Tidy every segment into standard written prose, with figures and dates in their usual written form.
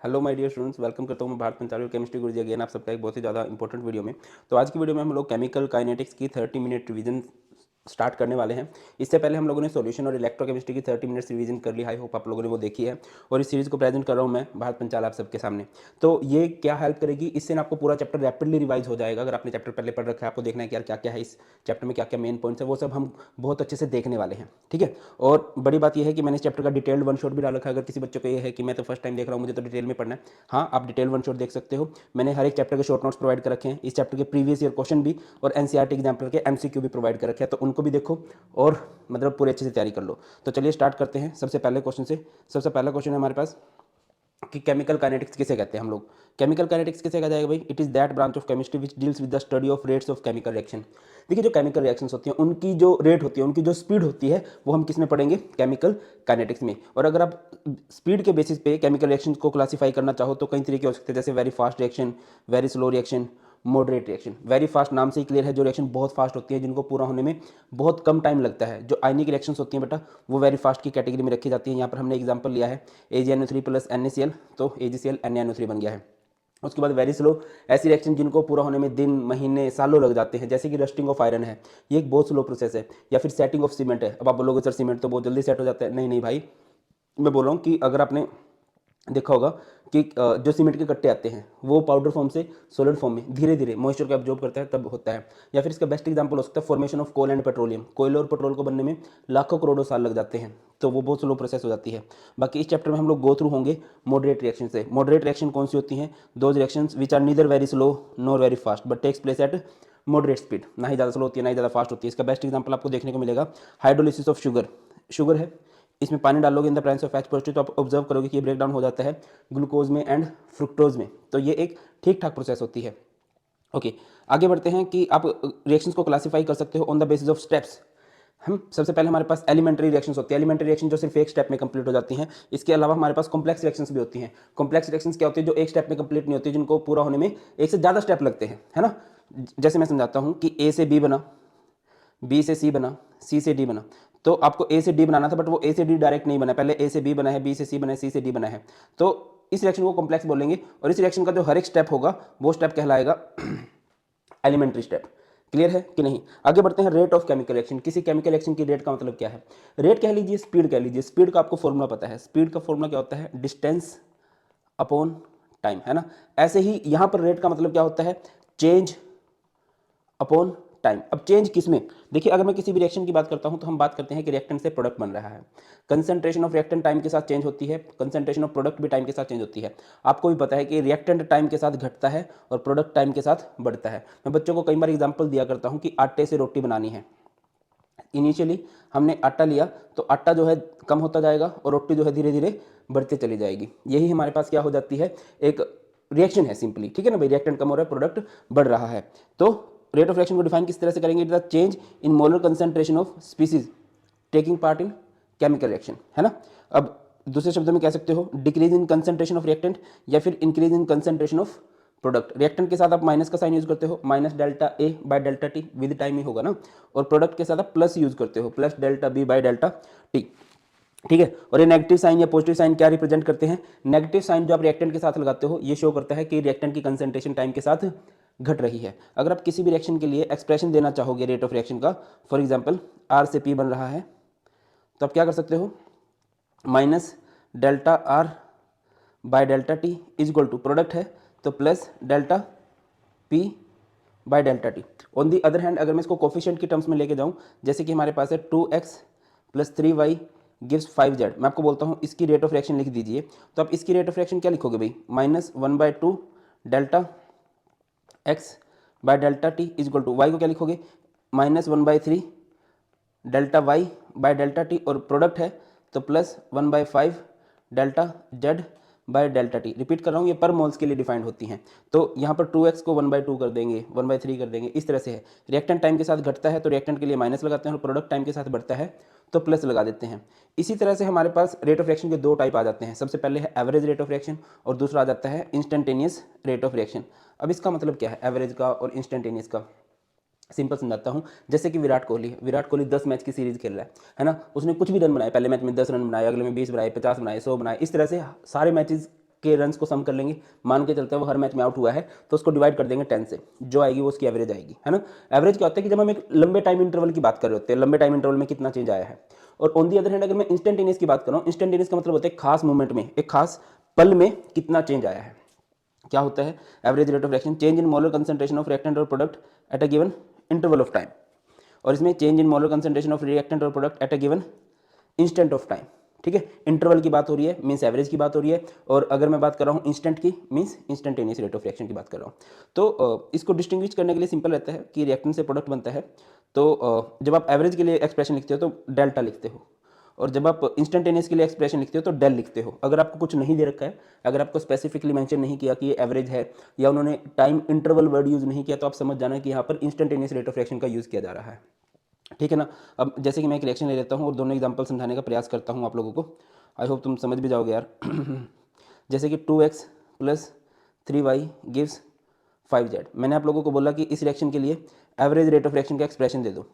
Hello my dear students, welcome करता हूँ मैं भारत पंचाली और केमिस्ट्री गुरुजी अगेन आप सबका एक बहुत ही ज़्यादा इंपॉर्टेंट वीडियो में। तो आज की वीडियो में हम लोग केमिकल काइनेटिक्स की 30 मिनट रिवीजन स्टार्ट करने वाले हैं। इससे पहले हम लोगों ने सॉल्यूशन और इलेक्ट्रोकेमिस्ट्री की 30 मिनट्स रिवीजन कर ली। आई होप आप लोगों ने वो देखी है और इस सीरीज़ को प्रेजेंट कर रहा हूँ मैं भारत पंचाल आप सबके सामने। तो ये क्या हेल्प करेगी, इससे ना आपको पूरा चैप्टर रैपिडली रिवाइज हो जाएगा। अगर आपने चैप्टर पहले पढ़ रखा है, आपको देखना है कि यार क्या क्या है इस चैप्टर में, क्या क्या मेन पॉइंट्स है, वो सब हम बहुत अच्छे से देखने वाले हैं। ठीक है। और बड़ी बात यह है कि मैंने इस चैप्टर का डिटेल्ड वन शॉट भी डाल रखा है। अगर किसी बच्चों को ये है कि मैं तो फर्स्ट टाइम देख रहा हूँ, मुझे तो डिटेल में पढ़ना है, हाँ आप डिटेल वन शॉट देख सकते हो। मैंने हर एक चैप्टर के शॉर्ट नोट्स प्रोवाइड कर रखे हैं, इस चैप्टर के प्रीवियस ईयर क्वेश्चन भी और एनसीईआरटी एग्जाम्पल के एमसीक्यू भी प्रोवाइड कर रखे हैं, तो उनको भी देखो और मतलब पूरे अच्छे से तैयारी कर लो। तो चलिए स्टार्ट करते हैं सबसे पहले क्वेश्चन से। सबसे पहला क्वेश्चन है हमारे पास कि केमिकल काइनेटिक्स किसे कहते हैं हम लोग। केमिकल काइनेटिक्स किसे कहा जाएगा भाई? It is that branch of chemistry which deals with the study of rates of chemical reaction. देखिए, जो केमिकल रिएक्शंस होती हैं उनकी जो रेट होती है, उनकी जो स्पीड होती है, वो हम किस में पढ़ेंगे? केमिकल काइनेटिक्स में। और अगर आप स्पीड के बेसिस पे केमिकल रिएक्शन को क्लासीफाई करना चाहो तो कई तरीके हो सकते हैं, जैसे very fast reaction, very slow reaction, moderate reaction. Very fast नाम से ही क्लियर है, जो रिएक्शन बहुत फास्ट होती है, जिनको पूरा होने में बहुत कम टाइम लगता है। जो आयनिक रिएक्शंस होती हैं बेटा, वो वेरी फास्ट की कैटेगरी में रखी जाती है। यहाँ पर हमने एग्जांपल लिया है AgNO3 प्लस NaCl, तो AgCl NaNO3 बन गया है। उसके बाद वेरी स्लो, ऐसी रिएक्शन जिनको पूरा होने में दिन, महीने, सालों लग जाते हैं, जैसे कि रस्टिंग ऑफ आयरन है, ये एक बहुत स्लो प्रोसेस है। या फिर सेटिंग ऑफ सीमेंट है। अब आप बोलोगे सर सीमेंट तो बहुत जल्दी सेट हो जाता है। नहीं नहीं भाई, मैं बोल रहा हूँ कि अगर आपने देखा होगा कि जो सीमेंट के कट्टे आते हैं वो पाउडर फॉर्म से सॉलिड फॉर्म में धीरे धीरे मॉइस्चर को एब्जॉर्ब करता है, तब होता है। या फिर इसका बेस्ट एग्जांपल हो सकता है formation of coal and petroleum. कोयले और पेट्रोल को बनने में लाखों करोड़ों साल लग जाते हैं, तो वो बहुत स्लो प्रोसेस हो जाती है। बाकी इस चैप्टर में हम लोग गो थ्रू होंगे मॉडरेट रिएक्शन से। मॉडरेट रिएक्शन कौन सी होती हैं? Those reactions which are neither very slow nor very fast but takes place at moderate speed. ना ही ज़्यादा स्लो होती है, ना ही ज़्यादा फास्ट होती है। इसका बेस्ट एग्जांपल आपको देखने को मिलेगा हाइड्रोलिसिस ऑफ शुगर। शुगर है, इसमें पानी डालोगे इन the presence of H positive, तो आप ऑब्जर्व करोगे कि ये ब्रेक डाउन हो जाता है ग्लूकोज में एंड फ्रुक्टोज में। तो ये एक ठीक ठाक प्रोसेस होती है। ओके, आगे बढ़ते हैं कि आप रिएक्शंस को क्लासीफाई कर सकते हो on the basis of steps. हम सबसे पहले हमारे पास एलिमेंट्री रिएक्शंस होती है। एलिमेंट्री रिएक्शन जो सिर्फ एक स्टेप में कंप्लीट हो जाती हैं। इसके अलावा हमारे पास कॉम्प्लेक्स रिएक्शंस भी होती हैं। कॉम्प्लेक्स रिएक्शंस क्या होती है? जो एक स्टेप में कंप्लीट नहीं होती, जिनको पूरा होने में एक से ज़्यादा स्टेप लगते हैं, है ना। जैसे मैं समझाता हूँ कि A से B बना, B से C बना, C से D बना। तो आपको A से D बनाना था, बट वो A से D डायरेक्ट नहीं बना, पहले A से B बना है, B से C बना है, C से D बना है। तो इस रिएक्शन को कॉम्प्लेक्स बोलेंगे। और इस रिएक्शन का जो हर एक स्टेप होगा वो स्टेप कहलाएगा एलिमेंट्री स्टेप। क्लियर है कि नहीं? आगे बढ़ते हैं। Rate of chemical reaction. किसी केमिकल रिएक्शन की रेट का मतलब क्या है? रेट कह लीजिए, स्पीड कह लीजिए। स्पीड का आपको फॉर्मूला पता है। स्पीड का फॉर्मूला क्या होता है? डिस्टेंस अपॉन टाइम, है ना। ऐसे ही यहां पर रेट का मतलब क्या होता है? Change upon time. अब चेंज किस में? देखिए, अगर मैं किसी भी रिएक्शन की बात करता हूं तो हम बात करते हैं कि रिएक्टेंट से प्रोडक्ट बन रहा है। कंसंट्रेशन ऑफ रिएक्टेंट टाइम के साथ चेंज होती है, कंसंट्रेशन ऑफ प्रोडक्ट भी टाइम के साथ चेंज होती है। आपको भी पता है कि रिएक्टेंट टाइम के साथ घटता है और प्रोडक्ट टाइम के साथ बढ़ता है। मैं बच्चों को कई बार एग्जाम्पल दिया करता हूं कि आटे से रोटी बनानी है। इनिशियली हमने आटा लिया तो आटा जो है कम होता जाएगा और रोटी जो है धीरे धीरे बढ़ते चली जाएगी। यही हमारे पास क्या हो जाती है? एक रिएक्शन है सिंपली। ठीक है ना भाई, रिएक्टेंट कम हो रहा है, प्रोडक्ट बढ़ रहा है। तो रेट ऑफ रिएक्शन को डिफाइन किस तरह से करेंगे? It is the change in molar concentration of species taking part in chemical reaction, है ना। अब दूसरे शब्दों में कह सकते हो decrease in concentration of reactant या फिर increase in concentration of product. Reactant के साथ आप माइनस का साइन यूज करते हो, minus delta A by delta T, with time ही होगा ना। और प्रोडक्ट के साथ आप प्लस यूज करते हो, plus delta B bye delta T. ठीक है। और ये नेगेटिव साइन या पॉजिटिव साइन क्या रिप्रेजेंट करते हैं? नेगेटिव साइन जो आप रिएक्टेंट के साथ लगाते हो ये शो करता है कि रिएक्टेंट की कंसंट्रेशन टाइम के साथ घट रही है। अगर आप किसी भी रिएक्शन के लिए एक्सप्रेशन देना चाहोगे रेट ऑफ रिएक्शन का, फॉर एग्जांपल R से P बन रहा है, तो आप क्या कर सकते हो? Minus delta R by delta T is equal to, product है तो plus delta P by delta T. On the other hand अगर मैं इसको कोफिशिएंट की टर्म्स में लेके जाऊं, जैसे कि हमारे पास है 2x plus 3y gives 5z। मैं आपको बोलता हूं इसकी रेट ऑफ रिएक्शन लिख दीजिए, तो आप इसकी रेट ऑफ रिएक्शन क्या लिखोगे भाई? Minus 1/2 delta x by delta T is equal to, Y को क्या लिखोगे? Minus 1/3 delta y by delta T, और प्रोडक्ट है तो plus 1/5 delta z by delta T. Repeat कर रहा हूँ, ये पर मोल्स के लिए डिफाइंड होती हैं। तो यहाँ पर 2x को 1/2 कर देंगे, 1/3 कर देंगे, इस तरह से है। रिएक्टेंट टाइम के साथ घटता है तो रिएक्टेंट के लिए माइनस लगाते हैं, और प्रोडक्ट टाइम के साथ बढ़ता है तो प्लस लगा देते हैं। इसी तरह से हमारे पास रेट ऑफ रिएक्शन के दो टाइप आ जाते हैं। सबसे पहले है एवरेज रेट ऑफ रिएक्शन और दूसरा आ जाता है इंस्टेंटेनियस रेट ऑफ रिएक्शन। अब इसका मतलब क्या है एवरेज का और इंस्टेंटेनियस का? सिंपल समझाता हूँ। जैसे कि विराट कोहली 10 मैच की सीरीज खेल रहा है ना। उसने कुछ भी रन बनाए, पहले मैच में 10 रन बनाए, अगले में 20 बनाए, 50 बनाए, 100 बनाए, इस तरह से सारे मैचेस के रन्स को सम कर लेंगे, मान के चलते हैं वो हर मैच में आउट हुआ है तो उसको डिवाइड कर देंगे 10 से, जो आएगी वो उसकी एवरेज आएगी, है ना। एवरेज क्या होता है कि जब हम एक लंबे टाइम इंटरवल की बात कर रहे होते हैं, लंबे टाइम इंटरवल में कितना चेंज आया है। और ऑन दी अदर हैंड अगर मैं इंस्टेंटेनियस की बात कर रहा हूँ, इंस्टेंटेनियस का मतलब होता है खास मोमेंट में, एक खास पल में कितना चेंज आया है। क्या होता है average rate of reaction, change in molar concentration of reactant और product at a given interval of time. और इसमें change in molar concentration of reactant और product at a given instant of time. ठीक है, इंटरवल की बात हो रही है, मीन्स एवरेज की बात हो रही है, और अगर मैं बात कर रहा हूँ इंस्टेंट की, means instantaneous rate of reaction की बात कर रहा हूँ। तो इसको डिस्टिंग्विश करने के लिए सिंपल रहता है कि रिएक्टेंट से प्रोडक्ट बनता है, तो जब आप एवरेज के लिए एक्सप्रेशन लिखते हो तो डेल्टा लिखते हो, और जब आप इंस्टेंटेनियस के लिए एक्सप्रेशन लिखते हो तो डेल लिखते हो। अगर आपको कुछ नहीं दे रखा है, अगर आपको स्पेसिफिकली मेंशन नहीं किया कि ये एवरेज है, या उन्होंने टाइम इंटरवल वर्ड यूज़ नहीं किया, तो आप समझ जाना कि यहाँ पर इंस्टेंटेनियस रेट ऑफ रिएक्शन का यूज़ किया जा रहा है। ठीक है ना। अब जैसे कि मैं एक रिएक्शन ले लेता हूँ और दोनों एग्जांपल समझाने का प्रयास करता हूँ आप लोगों को, आई होप तुम समझ भी जाओगे यार। जैसे कि 2x plus 3y gives 5z। मैंने आप लोगों को बोला कि इस रिएक्शन के लिए एवरेज रेट ऑफ रिएक्शन का एक्सप्रेशन दे दो,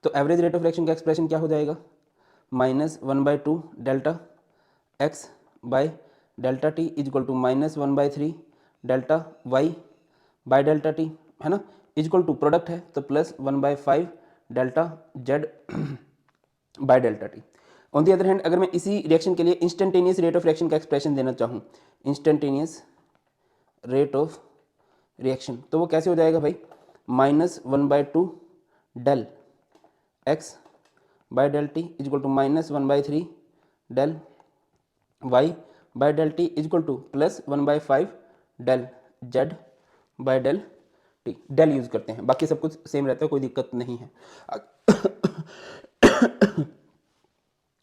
तो एवरेज रेट ऑफ रिएक्शन का एक्सप्रेशन क्या हो जाएगा, -1/2 delta x by delta T is equal to -1/3 delta y by delta T, है ना, इज इक्वल टू प्रोडक्ट है तो +1/5 delta z by delta T. On the other hand अगर मैं इसी रिएक्शन के लिए इंस्टेंटेनियस रेट ऑफ रिएक्शन का एक्सप्रेशन देना चाहूँ, इंस्टेंटेनियस रेट ऑफ रिएक्शन, तो वो कैसे हो जाएगा भाई, -1/2 del x by del T is equal to -1/3 del y by del T is equal to +1/5 del z by del T. Del use करते हैं, बाकी सब कुछ सेम रहता है, कोई दिक्कत नहीं है।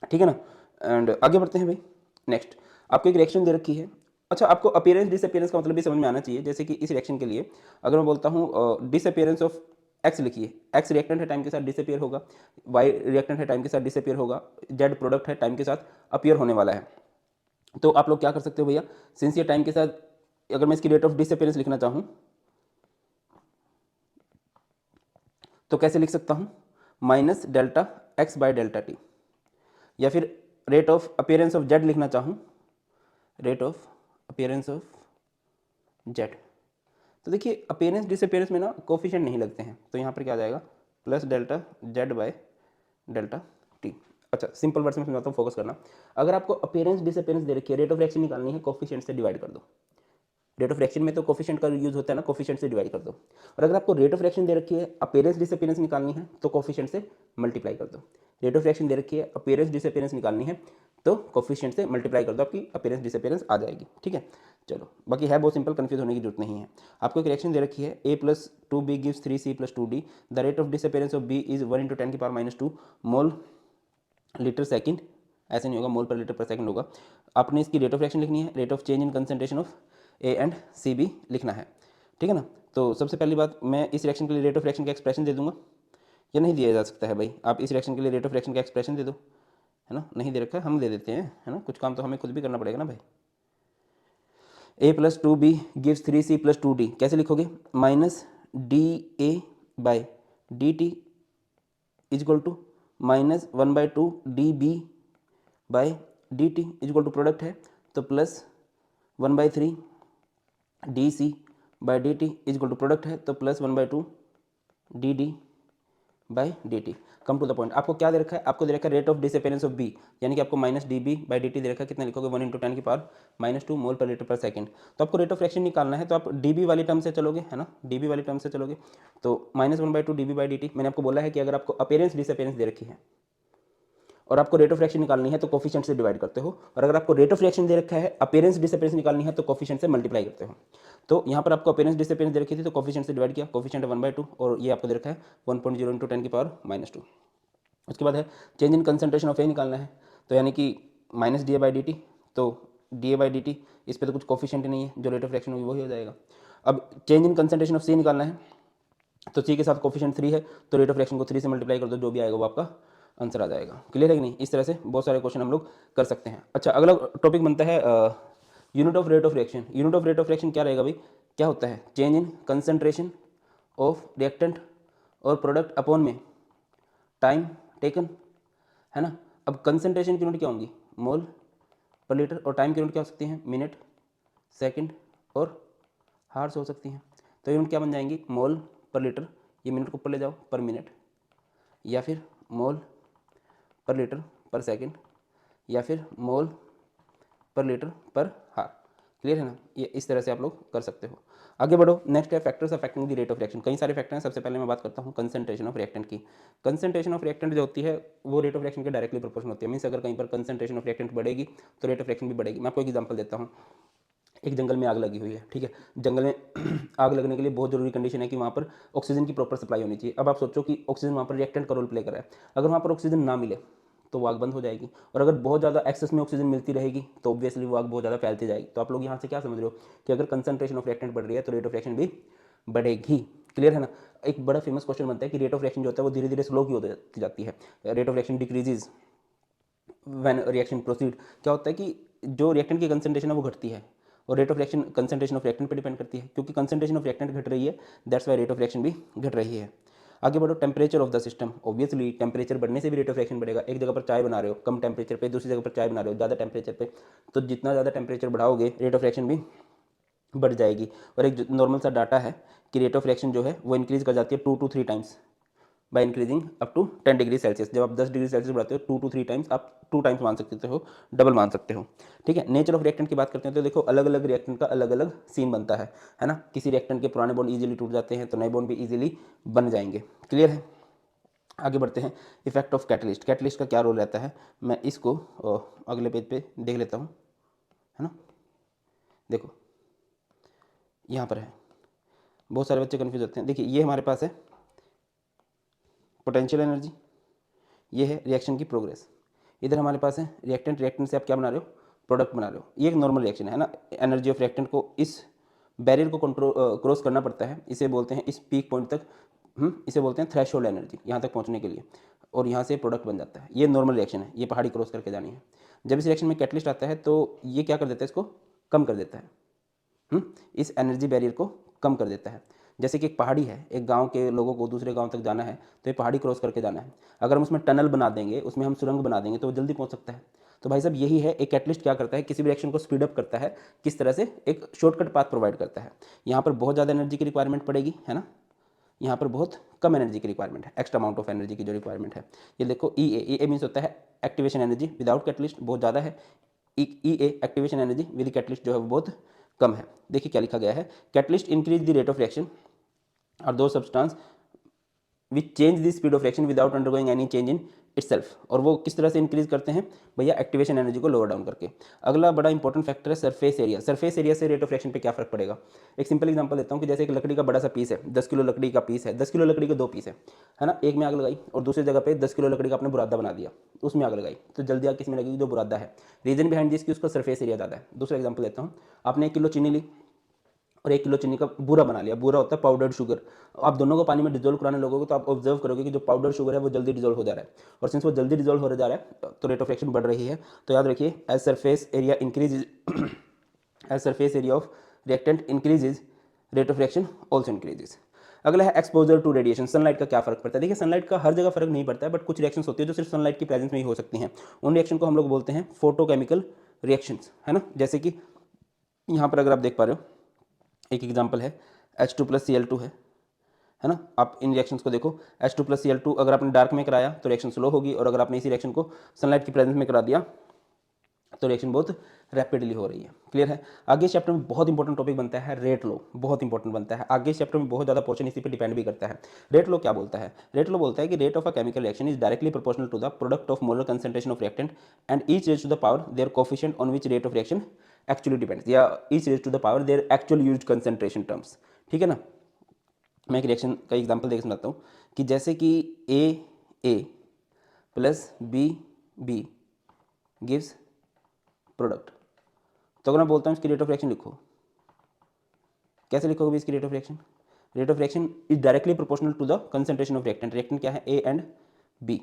ठीक है ना। एंड आगे बढ़ते हैं भाई। नेक्स्ट आपको एक रिएक्शन दे रखी है। अच्छा, आपको अपीयरेंस डिसअपीयरेंस का मतलब भी समझ में आना चाहिए। जैसे कि इस रिएक्शन के लिए अगर मैं बोलता हूँ डिसअपीयरेंस ऑफ एक्स लिखिए, एक्स रिएक्टेंट है टाइम के साथ डिसअपीयर होगा, वाई रिएक्टेंट है टाइम के साथ डिसअपीयर होगा, जेड प्रोडक्ट है टाइम के साथ अपीयर होने वाला है। तो आप लोग क्या कर सकते हो भैया, सिंस ये टाइम के साथ, अगर मैं इसकी रेट ऑफ डिसअपीयरेंस लिखना चाहूँ तो कैसे लिख सकता हूँ, minus delta x bye delta T, या फिर rate of appearance of Z लिखना चाहूँ, rate of appearance of Z. तो देखिए अपीयरेंस डिसअपीयरेंस में ना कोफिशिएंट नहीं लगते हैं, तो यहाँ पर क्या आ जाएगा, plus delta Z bye delta T. अच्छा सिंपल वर्ड्स में समझाता हूँ, फोकस करना। अगर आपको अपीयरेंस डिसअपीयरेंस दे रखी है, रेट ऑफ रिएक्शन निकालनी है, कोफिशिएंट से डिवाइड कर दो। रेट ऑफ रिएक्शन में तो कोफिशिएंट का यूज होता है ना, कोफिशिएंट से डिवाइड कर दो। और अगर आपको रेट ऑफ रिएक्शन दे रखी है, अपीयरेंस डिसअपीयरेंस निकालनी है, तो कोफिशिएंट से मल्टीप्लाई कर दो। रेट ऑफ रिएक्शन दे रखी है, अपीयरेंस डिसअपीयरेंस निकालनी है, तो कोफिशिएंट से मल्टीप्लाई कर दो, आपकी अपीयरेंस डिसअपीयरेंस आ जाएगी। ठीक है, चलो बाकी है बहुत सिंपल, कंफ्यूज होने की जरूरत नहीं है। आपको एक रिएक्शन दे रखी है, a + 2b gives 3c + 2d, the rate of disappearance of b is 1 × 10⁻² mole litre second, ऐसे नहीं होगा, मोल पर लीटर पर सेकंड होगा। आपने इसकी रेट ऑफ रिएक्शन लिखनी है, rate of change in concentration of A and C भी लिखना है। ठीक है ना। तो सबसे पहली बात, मैं इस रिएक्शन के लिए रेट ऑफ रिएक्शन का एक्सप्रेशन दे दूंगा, या नहीं दिया जा सकता है भाई, आप इस रिएक्शन के लिए रेट ऑफ रिएक्शन का एक्सप्रेशन दे दो, है ना, नहीं दे रखा है हम दे देते हैं, है ना, कुछ काम तो हमें खुद भी करना पड़ेगा ना भाई। a + 2b gives 3c + 2d, कैसे लिखोगे, -da by dt is equal to -1/2 db by dt is equal to product है तो +1/3 dc by dt is equal to product है तो +1/2 dd by dt। Come to the point, आपको क्या दे रखा है, आपको दे रखा है rate of disappearance of b, यानी कि आपको -db बाय dt दे रखा है, कितना लिखोगे, 1 × 10⁻² मोल पर लीटर पर सेकंड। तो आपको रेट ऑफ रिएक्शन निकालना है, तो आप db वाली टर्म से चलोगे, है ना, db वाली टर्म से चलोगे, तो -1/2 db बाय dt। मैंने आपको बोला है कि अगर आपको अपीयरेंस डिसअपीयरेंस दे रखी है और आपको रेट ऑफ रिएक्शन निकालनी है तो कोफिशिएंट से डिवाइड करते हो, और अगर आपको रेट ऑफ रिएक्शन दे रखा है, अपीयरेंस डिसअपीयरेंस निकालनी है तो कोफिशिएंट से मल्टीप्लाई करते हो। तो यहाँ पर आपको अपीयरेंस डिसअपीयरेंस दे रखी थी तो कोफिशिएंट से डिवाइड किया, कोफिशिएंट है 1/2 और ये आपको दे रखा है 1.0 × 10⁻²। उसके बाद है चेंज इन कंसंट्रेशन ऑफ ए निकालना है, तो यानी कि -da/dt, तो da/dt इस पर तो कुछ कोफिशिएंट नहीं है, जो रेट ऑफ रिएक्शन होगी वही हो जाएगा। अब चेंज इन कंसंट्रेशन ऑफ सी निकालना है, तो सी के साथ कोफिशिएंट 3 है, तो रेट ऑफ रिएक्शन को 3 से मल्टीप्लाई कर दो, जो भी आएगा वो आपका आंसर आ जाएगा। क्लियर है कि नहीं। इस तरह से बहुत सारे क्वेश्चन हम लोग कर सकते हैं। अच्छा अगला टॉपिक बनता है unit of rate of reaction. Unit of rate of reaction क्या रहेगा भाई, क्या होता है, change in concentration of reactant और प्रोडक्ट अपॉन में टाइम टेकन, है ना। अब कंसंट्रेशन की यूनिट क्या होंगी, मोल पर लीटर, और टाइम की यूनिट क्या हो सकती है, मिनट, सेकंड और हार्स हो सकती हैं। तो यूनिट क्या बन जाएंगी, मोल पर लीटर, ये मिनट को ऊपर ले जाओ, पर मिनट, या फिर मोल पर लीटर पर सेकंड, या फिर मोल पर लीटर पर हार। क्लियर है ना, ये इस तरह से आप लोग कर सकते हो। आगे बढ़ो, नेक्स्ट है factors affecting the rate of reaction. कई सारे फैक्टर हैं, सबसे पहले मैं बात करता हूँ कंसंट्रेशन ऑफ रिएक्टेंट की। कंसंट्रेशन ऑफ रिएक्टेंट जो होती है वो रेट ऑफ रिएक्शन के डायरेक्टली प्रोपोर्शनल होती है। मीन्स अगर कहीं पर कंसंट्रेशन ऑफ रिएक्टेंट बढ़ेगी तो रेट ऑफ रिएक्शन भी बढ़ेगी। मैं आपको एक एग्जांपल देता हूँ। एक जंगल में आग लगी हुई है, ठीक है। जंगल में आग लगने के लिए बहुत जरूरी कंडीशन है कि वहाँ पर ऑक्सीजन की प्रॉपर सप्लाई होनी चाहिए। अब आप सोचो कि ऑक्सीजन वहाँ पर रिएक्टेंट का रोल प्ले कर रहा है, अगर वहाँ पर ऑक्सीजन ना मिले तो वो आग बंद हो जाएगी, और अगर बहुत ज़्यादा एक्सेस में ऑक्सीजन मिलती रहेगी तो ऑब्वियसली वो आग बहुत ज़्यादा फैलती जाएगी। तो आप लोग यहाँ से क्या समझ रहे हो कि अगर कंसंट्रेशन ऑफ रिएक्टेंट बढ़ रही है तो रेट ऑफ रिएक्शन भी बढ़ेगी। क्लियर है ना। एक बड़ा फेमस क्वेश्चन बनता है कि रेट ऑफ रिएक्शन जो होता है वो धीरे धीरे स्लो की होती जाती है, rate of reaction decreases when reaction proceed. क्या होता है कि जो रिएक्टेंट की कंसंट्रेशन है वो घटती है, और rate of reaction concentration of reactant पे डिपेंड करती है, क्योंकि कंसंट्रेशन ऑफ रिएक्टेंट घट रही है, that's why rate of reaction भी घट रही है। आगे बढ़ो, temperature of the system. Obviously temperature बढ़ने से भी रेट ऑफ रिएक्शन बढ़ेगा। एक जगह पर चाय बना रहे हो कम टेम्परेचर पे, दूसरी जगह पर चाय बना रहे हो ज़्यादा टेम्परेचर पे, तो जितना ज़्यादा टेम्परेचर बढ़ाओगे रेट ऑफ रिएक्शन भी बढ़ जाएगी। और एक नॉर्मल सा डाटा है कि रेट ऑफ रिएक्शन जो है वो इंक्रीज कर जाती है 2 to 3 times by increasing up to 10 degree Celsius. जब आप 10 डिग्री सेल्सियस बढ़ाते हो 2 to 3 टाइम्स, आप 2 टाइम्स मान सकते हो, डबल मान सकते हो। ठीक है। नेचर ऑफ रिएक्टेंट की बात करते हैं तो देखो अलग अलग रिएक्टेंट का अलग अलग सीन बनता है ना। किसी रिएक्टेंट के पुराने बॉन्ड इजीली टूट जाते हैं तो नए बॉन्ड भी इजीली बन जाएंगे। क्लियर है। आगे बढ़ते हैं, इफेक्ट ऑफ कैटलिस्ट। कैटलिस्ट का क्या रोल रहता है, मैं इसको अगले पेज पे देख लेता हूँ, है ना। देखो यहाँ पर है, बहुत सारे बच्चे कन्फ्यूज होते हैं। देखिए ये हमारे पास है पोटेंशियल एनर्जी, ये है रिएक्शन की प्रोग्रेस। इधर हमारे पास है रिएक्टेंट, रिएक्टेंट से आप क्या बना रहे हो, प्रोडक्ट बना रहे हो। ये एक नॉर्मल रिएक्शन है ना। एनर्जी ऑफ रिएक्टेंट को इस बैरियर को कंट्रोल क्रॉस करना पड़ता है, इसे बोलते हैं इस पीक पॉइंट तक, इसे बोलते हैं थ्रेशोल्ड एनर्जी, यहाँ तक पहुँचने के लिए, और यहाँ से प्रोडक्ट बन जाता है। ये नॉर्मल रिएक्शन है, ये पहाड़ी क्रॉस करके जानी है। जब इस रिएक्शन में कैटलिस्ट आता है तो ये क्या कर देता है, इसको कम कर देता है, इस एनर्जी बैरियर को कम कर देता है। जैसे कि एक पहाड़ी है, एक गांव के लोगों को दूसरे गांव तक जाना है तो ये पहाड़ी क्रॉस करके जाना है। अगर हम उसमें टनल बना देंगे, उसमें हम सुरंग बना देंगे तो वो जल्दी पहुंच सकता है। तो भाई साहब यही है, एक कैटलिस्ट क्या करता है, किसी भी रिएक्शन को स्पीड अप करता है, किस तरह से, एक शॉर्टकट पाथ प्रोवाइड करता है। यहाँ पर बहुत ज़्यादा एनर्जी की रिक्वायरमेंट पड़ेगी, है ना, यहाँ पर बहुत कम एनर्जी की रिक्वायरमेंट है, एक्स्ट्रा अमाउंट ऑफ एनर्जी की जो रिक्वायरमेंट है। ये देखो ई ए मीन्स होता है एक्टिवेशन एनर्जी, विदाउट कैटलिस्ट बहुत ज़्यादा है। ई ए एक्टिवेशन एनर्जी विद कैटलिस्ट जो है वो बहुत कम है। देखिए क्या लिखा गया है, catalyst increase the rate of reaction और दो substance which change the speed of reaction without undergoing any change in itself. और वो किस तरह से इंक्रीज करते हैं भैया, एक्टिवेशन एनर्जी को लोअर डाउन करके। अगला बड़ा इंपॉर्टेंट फैक्टर है सरफेस एरिया। सरफेस एरिया से रेट ऑफ रिएक्शन पे क्या फर्क पड़ेगा। एक सिंपल एग्जांपल देता हूँ कि जैसे एक लकड़ी का बड़ा सा पीस है, 10 किलो लकड़ी का पीस है, 10 किलो लकड़ी के दो पीस है ना। एक में आग लगाई और दूसरी जगह पे 10 किलो लकड़ी का आपने बुरादा बना दिया, उसमें आग लगाई, तो जल्दी आग किस में लगेगी, जो बुरादा है। रीजन बिहाइंड दिस कि उसका सरफेस एरिया ज़्यादा है। दूसरा एग्जाम्पल देता हूँ, आपने 1 किलो चीनी ली और 1 किलो चीनी का बूरा बना लिया। बूरा होता है पाउडर्ड शुगर। आप दोनों को पानी में डिजोल्व कराने लगोगे तो आप ऑब्जर्व करोगे कि जो पाउडर शुगर है वो जल्दी डिजोल्व हो जा रहा है, और सिंस वो जल्दी डिजोल्व हो जा रहा है तो रेट ऑफ रिएक्शन बढ़ रही है। तो याद रखिए, as surface area increase as surface area of reactant increases, rate of reaction also increases. अगला है एक्सपोजर टू रेडिएशन। सनलाइट का क्या फर्क पड़ता है। देखिए सनलाइट का हर जगह फर्क नहीं पड़ता है, बट कुछ रिएक्शंस होती है जो सिर्फ सनलाइट की प्रेजेंस में ही हो सकती हैं। उन रिएक्शन को हम लोग बोलते हैं फोटोकेमिकल रिएक्शंस, है ना। जैसे कि यहाँ पर अगर आप देख पा रहे हो, एक एग्जांपल है H2+Cl2 है ना। आप इन रिएक्शंस को देखो, H2+Cl2 अगर आपने डार्क में कराया तो रिएक्शन स्लो होगी, और अगर आपने इसी रिएक्शन को सनलाइट की प्रेजेंस में करा दिया तो रिएक्शन बहुत रैपिडली हो रही है। क्लियर है। आगे चैप्टर में बहुत इंपॉर्टेंट टॉपिक बनता है रेट लॉ, बहुत इंपॉर्टेंट बनता है। आगे चैप्टर में बहुत ज़्यादा पोर्शन इसी पे डिपेंड भी करता है। रेट लॉ क्या बोलता है, रेट लॉ बोलता है कि rate of a chemical reaction is directly proportional to the product of molar concentration of reactant and each raise to the power their coefficient on which rate of reaction actually depends, या each raise to the power their actual used concentration terms. ठीक है ना। मैं एक reaction का example देख समझाता हूँ कि जैसे कि ए प्लस बी गिव्स प्रोडक्ट, तो अगर मैं बोलता हूँ इसकी रेट ऑफ रिएक्शन लिखो, कैसे लिखोगे इसकी rate of reaction. Rate of reaction is directly proportional to the concentration of reactant. Reactant क्या है, ए एंड बी,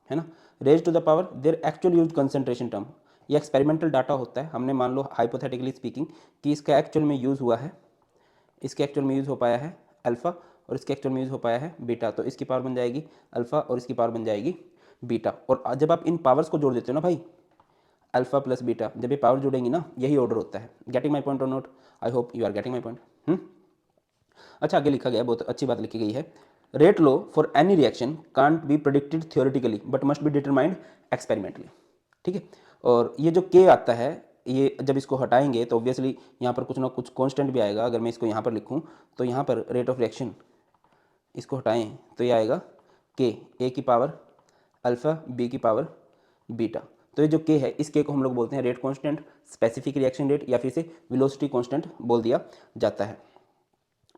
है ना। Raise to the power their actual used concentration term. ये एक्सपेरिमेंटल डाटा होता है, हमने मान लो हाइपोथेटिकली स्पीकिंग कि इसका एक्चुअल में यूज़ हुआ है, इसके एक्चुअल में यूज़ हो पाया है अल्फा और इसके एक्चुअल में यूज़ हो पाया है बीटा, तो इसकी पावर बन जाएगी अल्फा और इसकी पावर बन जाएगी बीटा। और जब आप इन पावर्स को जोड़ देते हो ना भाई, अल्फा प्लस बीटा, जब ये पावर जुड़ेंगी ना यही ऑर्डर होता है। Getting my point or not? I hope you are getting my point. अच्छा, आगे लिखा गया, बहुत अच्छी बात लिखी गई है। Rate law for any reaction can't be predicted theoretically but must be determined experimentally. ठीक है, और ये जो के आता है, ये जब इसको हटाएंगे तो ऑब्वियसली यहाँ पर कुछ ना कुछ कांस्टेंट भी आएगा। अगर मैं इसको यहाँ पर लिखूँ तो यहाँ पर रेट ऑफ रिएक्शन, इसको हटाएं तो ये आएगा के, ए की पावर अल्फा बी की पावर बीटा। तो ये जो के है, इस के को हम लोग बोलते हैं rate constant, specific reaction rate, या फिर इसे वेलोसिटी कांस्टेंट बोल दिया जाता है।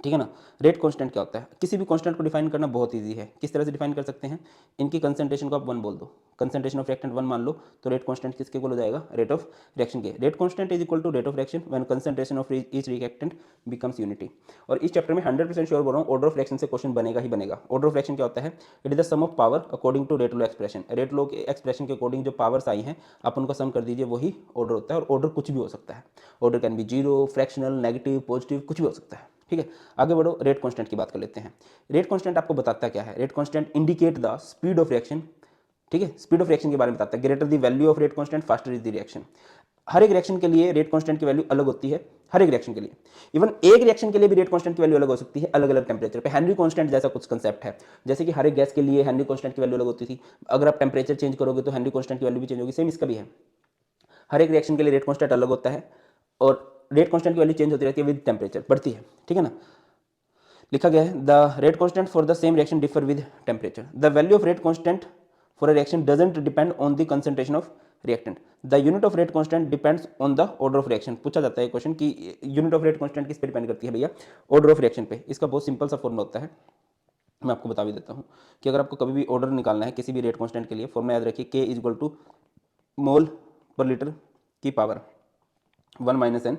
ठीक है ना। रेट कांस्टेंट क्या होता है? किसी भी कांस्टेंट को डिफाइन करना बहुत इजी है। किस तरह से डिफाइन कर सकते हैं? इनकी कंसंट्रेशन को आप 1 बोल दो, कंसंट्रेशन ऑफ रिएक्टेंट 1 मान लो, तो रेट कांस्टेंट किसके इक्वल हो जाएगा? रेट ऑफ रिएक्शन के। Rate constant is equal to rate of reaction when concentration of each reactant becomes unity. और इस चैप्टर में 100% श्योर बोल रहा हूँ, ऑर्डर ऑफ रिएक्शन से क्वेश्चन बनेगा ही बनेगा। ऑर्डर ऑफ रिएक्शन क्या होता है? It is the sum of power according to rate law expression. Rate law के एक्सप्रेशन के अकॉर्डिंग जो पावर्स आई हैं आप उनका सम कर दीजिए, वही ऑर्डर होता है। और ऑर्डर कुछ भी हो सकता है, order can B zero, fractional, negative, positive, कुछ भी हो सकता है। ठीक है, आगे बढ़ो, रेट कांस्टेंट की बात कर लेते हैं। रेट कांस्टेंट आपको बताता क्या है? Rate constant indicate the speed of reaction. ठीक है, स्पीड ऑफ रिएक्शन के बारे में बताता है। Greater the value of rate constant faster is the reaction. हर एक रिएक्शन के लिए रेट कांस्टेंट की वैल्यू अलग होती है, हर एक रिएक्शन के लिए। इवन एक रिएक्शन के लिए भी रेट कांस्टेंट की वैल्यू अलग हो सकती है, अलग अलग टेम्परेचर पे। हेनरी कांस्टेंट जैसा कुछ कंसेप्ट है, जैसे कि हर एक गैस के लिए हेनरी कांस्टेंट की वैल्यू अलग होती थी। अगर आप टेम्परेचर चेंज करोगे तो हेनरी कांस्टेंट की वैल्यू भी चेंज होगी। सेम इसका भी है, हर एक रिएक्शन के लिए रेट कांस्टेंट अलग होता है और रेट कांस्टेंट की वैल्यू चेंज होती रहती है विद टेम्परेचर, बढ़ती है। ठीक है ना। लिखा गया है the rate constant for the same reaction differ with temperature. The value of rate constant for a reaction doesn't depend on the concentration of reactant. The unit of rate constant depends on the order of reaction. पूछा जाता है question कि unit of rate constant किस पे depend करती है भैया? Order of reaction पे। इसका बहुत सिंपल सा फॉर्मूला होता है, मैं आपको बता भी देता हूँ कि अगर आपको कभी भी ऑर्डर निकालना है किसी भी रेट कांस्टेंट के लिए, फॉर्मूला याद रखिए, के इज इक्वल टू मोल पर लीटर की पावर 1 माइनस एन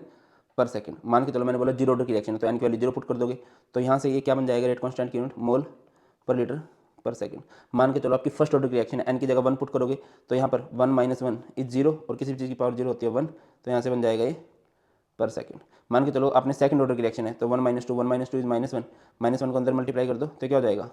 पर सेकंड। मान के चलो मैंने बोला जीरो ऑर्डर की रिएक्शन है तो एन की वैल्यू जीरो पुट कर दोगे, तो यहाँ से ये क्या बन जाएगा? रेट कांस्टेंट की यूनिट मोल पर लीटर पर सेकंड। मान के चलो आपकी फर्स्ट ऑर्डर की रिएक्शन है, एन की जगह 1 पुट करोगे तो यहाँ पर 1 माइनस 1 इज जीरो, और किसी भी चीज़ की पावर जीरो होती है 1, तो यहाँ से बन जाएगा ये पर सेकंड। मान के चलो आपने सेकंड ऑर्डर की रिएक्शन है तो 1 minus two, 1 minus two is -1 को अंदर मल्टीप्लाई कर दो तो क्या हो जाएगा?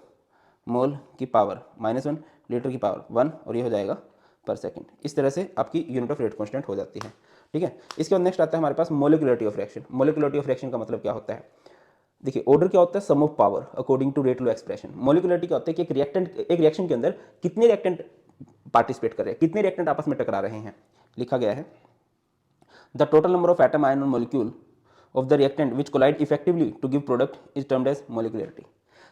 मोल की पावर -1 लीटर की पावर 1, और ये हो जाएगा पर सेकंड। इस तरह से आपकी यूनिट ऑफ रेट कांस्टेंट हो जाती है। ठीक है, इसके बाद नेक्स्ट आता है हमारे पास molecularity of reaction. Molecularity of reaction का मतलब क्या होता है? देखिए, ऑर्डर क्या होता है? Sum of power according to rate law expression. Molecularity क्या होता है कि एक रिएक्शन के अंदर कितने रिएक्टेंट पार्टिसिपेट कर रहे हैं, कितने रिएक्टेंट आपस में टकरा रहे हैं। लिखा गया है the total number of atom ion और molecule of the reactant which collide effectively to give product is termed as molecularity.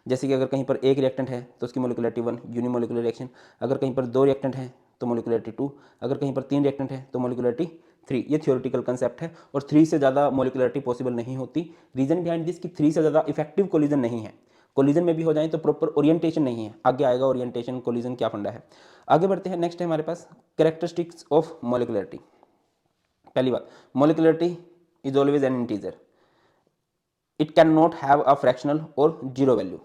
जैसे कि अगर कहीं पर एक रिएक्टेंट है तो उसकी मोलिकुलरिटी 1, यूनिमोलिकुलर रिएक्शन। अगर कहीं पर 2 रिएक्टेंट है तो मोलिकुलरिटी 2, अगर कहीं पर 3 रिएक्टेंट है तो मोलिकुलरिटी 3। ये थियोरेटिकल कंसेप्ट है, और 3 से ज़्यादा मोलिकुलरिटी पॉसिबल नहीं होती। रीजन बिहाइंड दिस कि 3 से ज़्यादा इफेक्टिव कोलिजन नहीं है। कोलिजन में भी हो जाए तो प्रॉपर ओरिएंटेशन नहीं है। आगे आएगा ओरिएंटेशन, कोलिजन क्या फंडा है। आगे बढ़ते हैं, नेक्स्ट है हमारे पास कैरेक्टरिस्टिक्स ऑफ मोलिकुलरिटी। पहली बात, molecularity is always an integer, it can not have a fractional और जीरो वैल्यू।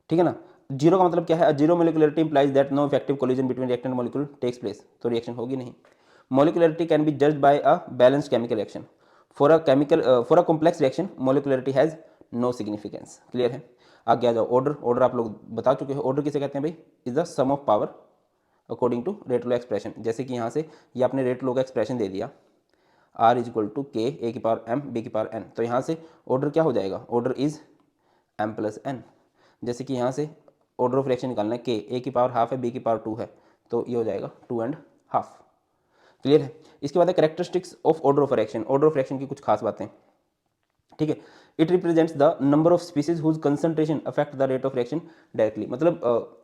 ठीक है ना। जीरो का मतलब क्या है? Zero molecularity implies that no effective collision between reactant molecule takes place, तो रिएक्शन होगी नहीं। Molecularity can be judged by a balanced chemical reaction. For a complex reaction molecularity has no significance. Clear है। आगे आ जाओ, order. Order आप लोग बता चुके हो, ऑर्डर किसे कहते हैं भाई? Is the sum of power according to rate law expression. जैसे कि यहाँ से ये आपने रेट लॉ का एक्सप्रेशन दे दिया, R is equal to K A की पावर एम बी की पावर एन, तो यहाँ से ऑर्डर क्या हो जाएगा? Order is M plus N. जैसे कि यहाँ से ऑर्डर ऑफ रिएक्शन निकालना है, के ए की पावर हाफ है, बी की पावर 2 है, तो ये हो जाएगा 2.5। क्लियर है। इसके बाद है characteristics of order of reaction. Order of reaction की कुछ खास बातें। ठीक है, it represents the number of species whose concentration affect the rate of reaction directly. मतलब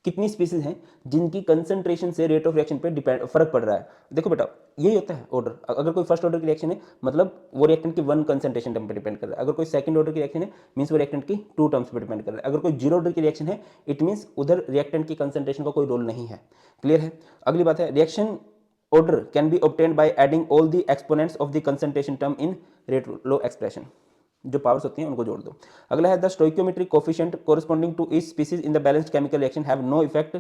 कितनी स्पीसीज हैं जिनकी कंसंट्रेशन से रेट ऑफ रिएक्शन पे डिपेंड फर्क पड़ रहा है। देखो बेटा, यही होता है ऑर्डर। अगर कोई फर्स्ट ऑर्डर की रिएक्शन है मतलब वो रिएक्टेंट की 1 कंसंट्रेशन टर्म पे डिपेंड कर रहा है। अगर कोई सेकंड ऑर्डर की रिएक्शन है मींस वो रिएक्टेंट की 2 टर्म्स पे डिपेंड कर रहा है। अगर कोई जीरो ऑर्डर की रिएक्शन है इट मींस उधर रिएक्टेंट की कंसंट्रेशन का कोई रोल नहीं है। क्लियर है। अगली बात है, reaction order can be obtained by adding all the exponents of the concentration term in rate law expression. जो पावर्स होती हैं उनको जोड़ दो। अगला है the stoichiometric coefficient corresponding to each species in the balanced chemical reaction have no effect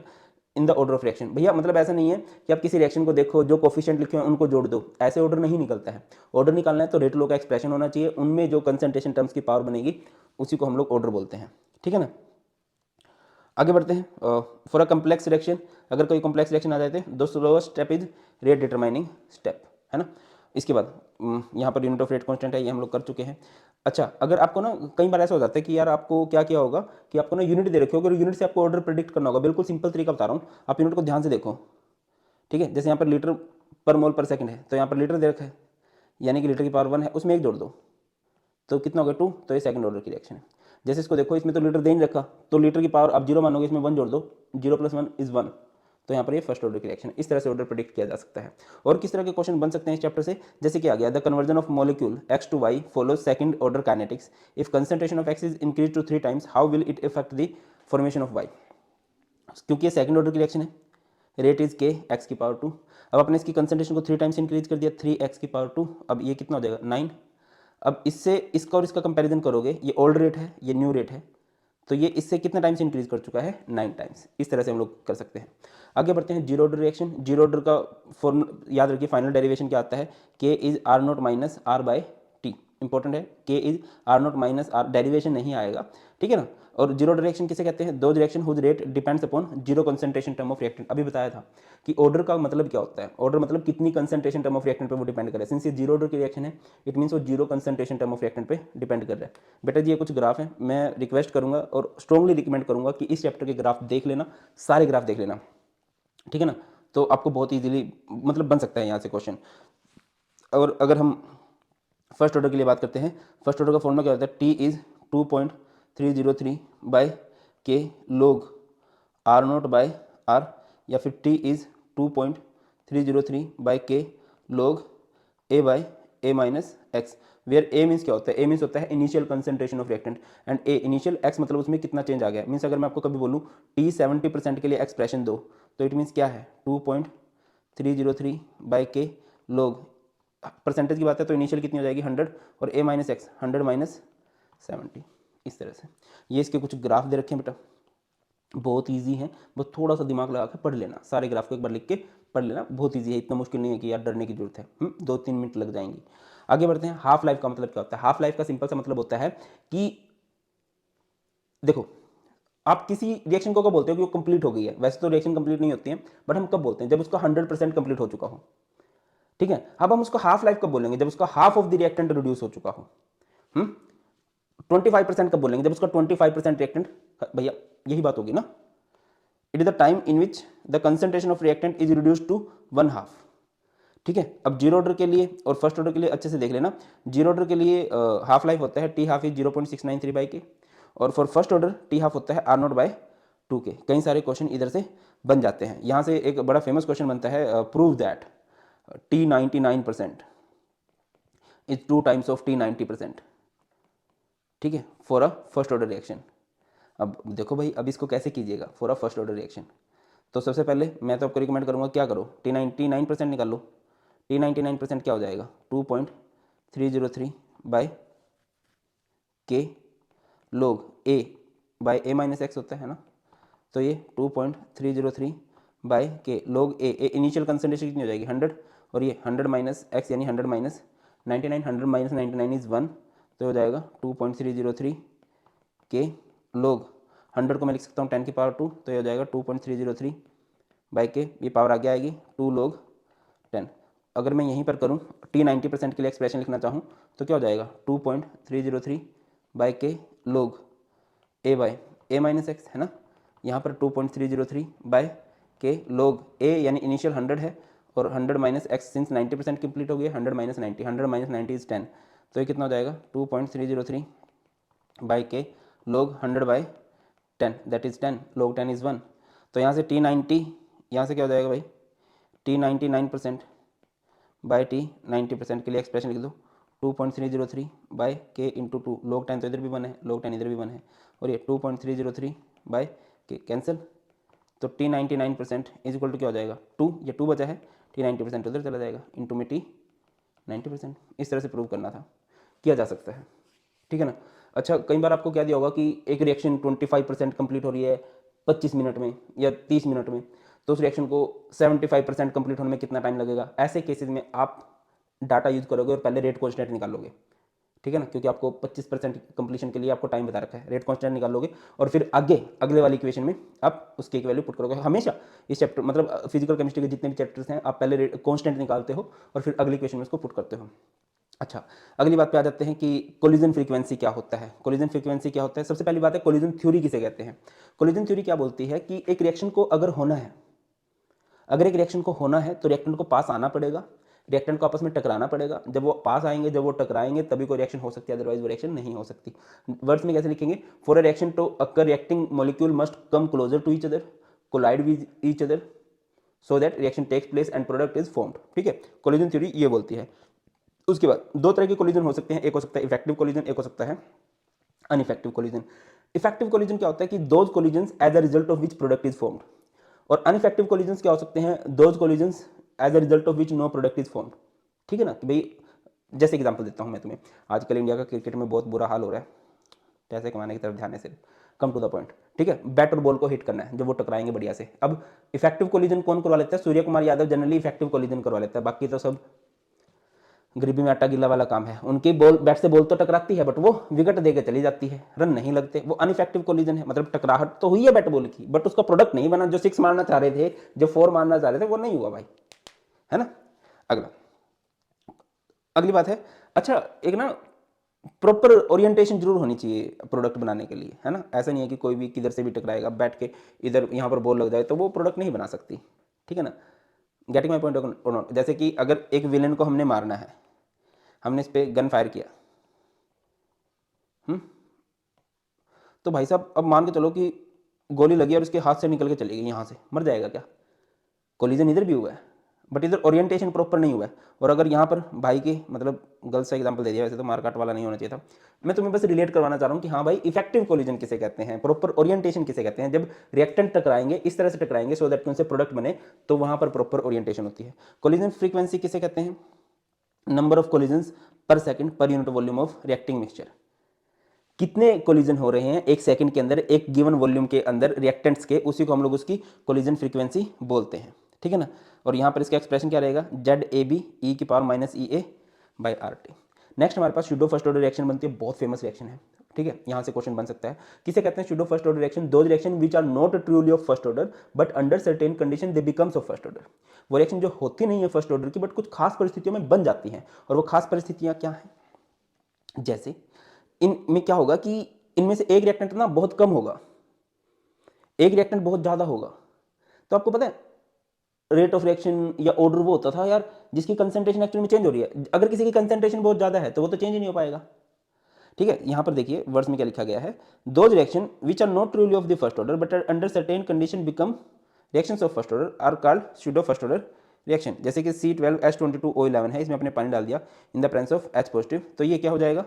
in the order of reaction. भैया मतलब ऐसा नहीं है कि आप किसी रिएक्शन को देखो जो कोफिशिएंट लिखे हैं उनको जोड़ दो, ऐसे ऑर्डर नहीं निकलता है। ऑर्डर निकालना है तो रेट लॉ का एक्सप्रेशन होना चाहिए, उनमें जो कंसंट्रेशन टर्म्स की पावर बनेगी उसी को हम लोग ऑर्डर बोलते हैं। ठीक है ना। आगे बढ़ते हैं। फॉर अ कम्प्लेक्स रिएक्शन, अगर कोई कॉम्प्लेक्स रिएक्शन आ जाए तो the slowest step is rate determining step, है ना। इसके बाद यहाँ per unit of rate constant है, ये हम लोग कर चुके हैं। अच्छा, अगर आपको ना कई बार ऐसा हो जाता है कि यार आपको क्या किया होगा कि आपको ना यूनिट दे रखी होगी और यूनिट से आपको ऑर्डर प्रिडिक्ट करना होगा। बिल्कुल सिंपल तरीका बता रहा हूँ, आप यूनिट को ध्यान से देखो, ठीक है। जैसे यहाँ पर लीटर पर मोल पर सेकंड है, तो यहाँ पर लीटर दे रखा है, यानी कि लीटर की पावर 1 है, उसमें 1 जोड़ दो तो कितना हो गया 2, तो ये सेकंड ऑर्डर की रिएक्शन है। जैसे इसको देखो, इसमें तो लीटर दे नहीं रखा, तो लीटर की पावर आप 0 मानोगे, इसमें 1 जोड़ दो, 0 + 1 = 1, तो यहाँ पर ये फर्स्ट ऑर्डर की रिएक्शन है। इस तरह से ऑर्डर प्रिडिक्ट किया जा सकता है। और किस तरह के क्वेश्चन बन सकते हैं इस चैप्टर से, जैसे कि आ गया the conversion of molecule x to y follows second order kinetics, if concentration of x is increase to 3 times how will it effect the formation of y। क्योंकि ये सेकंड ऑर्डर की रिएक्शन है, rate is k x की power 2। अब अपने इसकी concentration को 3 times increase कर दिया, 3x की पावर 2, अब ये कितना हो जाएगा 9। अब इससे इसका और इसका कंपैरिजन करोगे, ये ओल्ड रेट है, ये न्यू रेट है, तो ये इससे कितना टाइम्स इंक्रीज कर चुका है 9 टाइम्स। इस तरह से हम लोग कर सकते हैं। आगे बढ़ते हैं, zero order reaction. Zero order का फॉर्म याद रखिए, फाइनल डेरिवेशन क्या आता है, k is r0 minus r/t। Important है, k is r0 minus r, derivation नहीं आएगा, ठीक है ना। और जीरो ऑर्डर रिएक्शन किसे कहते हैं, those reaction whose rate depends upon zero concentration term of reactant. अभी बताया था कि ऑर्डर का मतलब क्या होता है, ऑर्डर मतलब कितनी कंसंट्रेशन टर्म ऑफ रिएक्टेंट पे वो डिपेंड करे। सिंस ये जीरो ऑर्डर की रिएक्शन है, इट मीन्स वो zero concentration term of reactant पे डिपेंड कर रहा है। बेटा जी ये कुछ ग्राफ है, मैं रिक्वेस्ट करूंगा और स्ट्रॉन्गली रिकमेंड करूंगा कि इस चैप्टर के ग्राफ देख लेना, सारे ग्राफ देख लेना, ठीक है ना। तो आपको बहुत ईजिली मतलब बन सकता है यहाँ से क्वेश्चन। और अगर हम फर्स्ट ऑर्डर के लिए बात करते हैं, फर्स्ट ऑर्डर का फॉर्मूला क्या होता है, टी इज 2.303 बाय के लोग r0/r, या फिर टी इज 2.303 बाय के लोग a/a-x, वेयर a मीन्स क्या होता है, a मीन्स होता है initial concentration of reactant, and a initial, x मतलब उसमें कितना चेंज आ गया। मीन्स अगर मैं आपको कभी बोलूँ t 70% के लिए एक्सप्रेशन दो, तो इट मीन्स क्या है 2.303 बाय के लोग, परसेंटेज की बात है तो इनिशियल कितनी हो जाएगी 100, और a-x 100 - 70। इस तरह से ये इसके कुछ ग्राफ दे रखे हैं बेटा, बहुत इजी है, बस थोड़ा सा दिमाग लगा के पढ़ लेना, सारे ग्राफ को एक बार लिख के पढ़ लेना, बहुत इजी है, इतना मुश्किल नहीं है कि यार डरने की जरूरत है। 2-3 मिनट लग जाएंगे। आगे बढ़ते हैं, हाफ लाइफ का मतलब क्या होता है। हाफ लाइफ का सिंपल सा मतलब होता है कि देखो, आप किसी रिएक्शन को कब बोलते हो कि वो कंप्लीट हो गई है। वैसे तो रिएक्शन कंप्लीट नहीं होती है, बट हम कब बोलते हैं, जब उसका 100% कंप्लीट हो चुका हो, ठीक है। अब हम उसको हाफ लाइफ कब बोलेंगे, जब उसका half of the reactant reduce हो चुका हो। 25% कब बोलेंगे, जब उसका 25% रिएक्टेंट, भैया यही बात होगी ना। It is the time in which the concentration of reactant is reduce to 1/2, ठीक है। अब जीरो ऑर्डर के लिए और फर्स्ट ऑर्डर के लिए अच्छे से देख लेना। जीरो ऑर्डर के लिए हाफ लाइफ होता है टी हाफ इज 0.693 बाई के, और for first order T half होता है r0/2 के। कई सारे क्वेश्चन इधर से बन जाते हैं। यहाँ से एक बड़ा फेमस क्वेश्चन बनता है, prove that T99% is 2 times of T90%, ठीक है, for a first order reaction. अब देखो भाई, अब इसको कैसे कीजिएगा for a first order reaction. तो सबसे पहले मैं तो आपको रिकमेंड करूँगा क्या करो, T99% निकाल लो। T99% क्या हो जाएगा 2.303 बाय के लोग a/a-x होता है ना, तो ये 2.303 बाय के लोग a इनिशियल कंसंट्रेशन कितनी हो जाएगी 100, और ये 100 - x यानी 100 - 99, 100 - 99 इज 1, तो हो जाएगा 2.303 के लोग, 100 को मैं लिख सकता हूँ 10 की पावर 2, तो ये हो जाएगा 2.303 बाई के, ये पावर आगे आएगी 2 लोग 10। अगर मैं यहीं पर करूँ T90% के लिए एक्सप्रेशन लिखना चाहूँ तो क्या हो जाएगा 2.303 बाई के लोग a/a-x, है ना। यहाँ पर 2.303 बाय के लोग a यानी इनिशियल 100 है, और 100 - x सिंस 90% कंप्लीट हो गया, 100 - 90, 100 - 90 इज 10, तो ये कितना हो जाएगा 2.303 बाई के लोग 100/10, दैट इज 10, लोग 10 इज 1। तो यहाँ से T90, यहाँ से क्या हो जाएगा भाई T99% बाई T90% के लिए एक्सप्रेशन लिख दो 2.303 बाय के इंटू 2, लोग 10 तो इधर भी 1 है, लोग 10 इधर भी 1 है, और ये 2.303 बाय के कैंसिल, तो T99% इज इक्वल टू क्या हो जाएगा 2, ये 2 बचा है, T90% उधर चला जाएगा इंटू में T90%। इस तरह से प्रूव करना था, किया जा सकता है, ठीक है ना। अच्छा, कई बार आपको क्या दिया होगा कि एक रिएक्शन 25% कंप्लीट हो रही है 25 मिनट में या 30 मिनट में, तो उस रिएक्शन को 75% कंप्लीट होने में कितना टाइम लगेगा। ऐसे केसेस में आप डाटा यूज करोगे और पहले रेट कांस्टेंट निकालोगे, ठीक है ना, क्योंकि आपको 25% कंप्लीशन के लिए आपको टाइम बता रखा है। रेट कांस्टेंट निकाल लोगे और फिर आगे अगले वाली इक्वेशन में आप उसकी एक वैल्यू पुट करोगे। हमेशा इस चैप्टर मतलब फिजिकल केमिस्ट्री के जितने भी चैप्टर्स हैं आप पहले कांस्टेंट निकालते हो और फिर अगली इक्वेशन में उसको पुट करते हो। अच्छा, अगली बात पे आ जाते हैं कि कोलिजन फ्रीक्वेंसी क्या होता है। कोलिजन फ्रीक्वेंसी क्या होता है, सबसे पहली बात है कोलिजन थ्योरी किसे कहते हैं। कोलिजन थ्योरी क्या बोलती है कि एक रिएक्शन को अगर होना है, अगर एक रिएक्शन को होना है तो रिएक्टेंट को पास आना पड़ेगा, रिएक्टेंट को आपस में टकराना पड़ेगा। जब वो पास आएंगे, जब वो टकराएंगे तभी कोई रिएक्शन हो सकती है, अदरवाइज वो रिएक्शन नहीं हो सकती। वर्ड्स में कैसे लिखेंगे, for a reaction to occur reacting molecule must come closer to each other, collide with each other so that reaction takes place and product is formed. ठीक है, कोलिजन थ्योरी ये बोलती है। उसके बाद दो तरह के कोलिजन हो सकते हैं, एक हो सकता है इफेक्टिव कोलिजन, एक हो सकता है अनइफेक्टिव कोलिजन। इफेक्टिव कोलिजन क्या होता है कि those collisions as a result of which product is formed, और अनइफेक्टिव कोलिजन्स क्या हो सकते हैं, those collisions as a result of which no product is formed. ठीक है ना, कि भाई जैसे एग्जांपल देता हूं मैं तुम्हें, आजकल इंडिया का क्रिकेट में बहुत बुरा हाल हो रहा है, पैसे कमाने की तरफ ध्यान है सिर्फ, कम टू द पॉइंट। ठीक है, बैट और बॉल को हिट करना है, जब वो टकराएंगे बढ़िया से। अब इफेक्टिव कोलिजन कौन करवा लेता है, Surya Kumar Yadav generally effective collision करवा लेता है, बाकी तो सब गरीबी में आटा गिल्ला वाला काम है। उनकी बॉल बैट से बॉल तो टकराती है बट वो विकेट देकर चली जाती है, रन नहीं लगते, वो अनइफेक्टिव कोलिजन है। मतलब टकराहट तो हुई है बैट बॉल की बट उसका प्रोडक्ट नहीं बना, जो 6 मारना चाह रहे थे, जो 4 मारना चाह रहे थे, वो नहीं हुआ भाई, है ना। अगला, अगली बात है, अच्छा एक ना प्रॉपर ओरिएंटेशन जरूर होनी चाहिए प्रोडक्ट बनाने के लिए, है ना। ऐसा नहीं है कि कोई भी किधर से भी टकराएगा, बैठ के इधर यहाँ पर बॉल लग जाए तो वो प्रोडक्ट नहीं बना सकती। ठीक है ना, गेटिंग माई पॉइंट और नॉट। जैसे कि अगर एक विलेन को हमने मारना है, हमने इस पर गन फायर किया, तो भाई साहब अब मान के चलो कि गोली लगी और उसके हाथ से निकल के चली गई, यहाँ से मर जाएगा क्या। कोलिजन इधर भी हुआ है बट इधर ओरिएंटेशन प्रॉपर नहीं हुआ है। और अगर यहाँ पर भाई के मतलब गर्ल्स का एग्जांपल दे दिया, वैसे तो मारकाट वाला नहीं होना चाहिए था, मैं तुम्हें बस रिलेट करवाना चाह रहा हूँ कि हाँ भाई इफेक्टिव कोलिजन किसे कहते हैं, प्रॉपर ओरिएंटेशन किसे कहते हैं, जब रिएक्टेंट टकराएंगे इस तरह से टकराएंगे सो दैट उनसे प्रोडक्ट बने, तो वहाँ पर प्रॉपर ओरिएंटेशन होती है। कोलिजन फ्रीक्वेंसी किसे कहते हैं, नंबर ऑफ कोलिजन्स पर second per unit volume of reacting mixture. कितने कोलिजन हो रहे हैं एक सेकंड के अंदर एक गिवन वॉल्यूम के अंदर रिएक्टेंट्स के, उसी को हम लोग उसकी कोलिजन फ्रीक्वेंसी बोलते हैं। ठीक है ना, और यहाँ पर इसका एक्सप्रेशन क्या रहेगा, जेड ए बी ई की power minus E A by R T. Next हमारे पास स्यूडो फर्स्ट ऑर्डर रिएक्शन बनती है, बहुत फेमस रिएक्शन है। ठीक है, यहाँ से क्वेश्चन बन सकता है, किसे कहते हैं pseudo first order reaction, those reaction which are not truly of first order but under certain condition they becomes of first order. वो रिएक्शन जो होती नहीं है फर्स्ट ऑर्डर की बट कुछ खास परिस्थितियों में बन जाती हैं, और वो खास परिस्थितियाँ क्या हैं, जैसे इनमें क्या होगा कि इनमें से एक रिएक्टेंट ना बहुत कम होगा, एक रिएक्टेंट बहुत ज्यादा होगा। तो आपको पता है रेट ऑफ रिएक्शन या ऑर्डर वो होता था यार जिसकी कंसंट्रेशन एक्चुअली में चेंज हो रही है। अगर किसी की कंसंट्रेशन बहुत ज्यादा है तो वो तो चेंज ही नहीं हो पाएगा। ठीक है, यहां पर देखिए वर्ड्स में क्या लिखा गया है, those reaction which are not truly of the first order but under certain condition become reactions of first order are called pseudo first order reaction. जैसे कि C12H22O11 है, इसमें आपने पानी डाल दिया in the presence of H positive, तो ये क्या हो जाएगा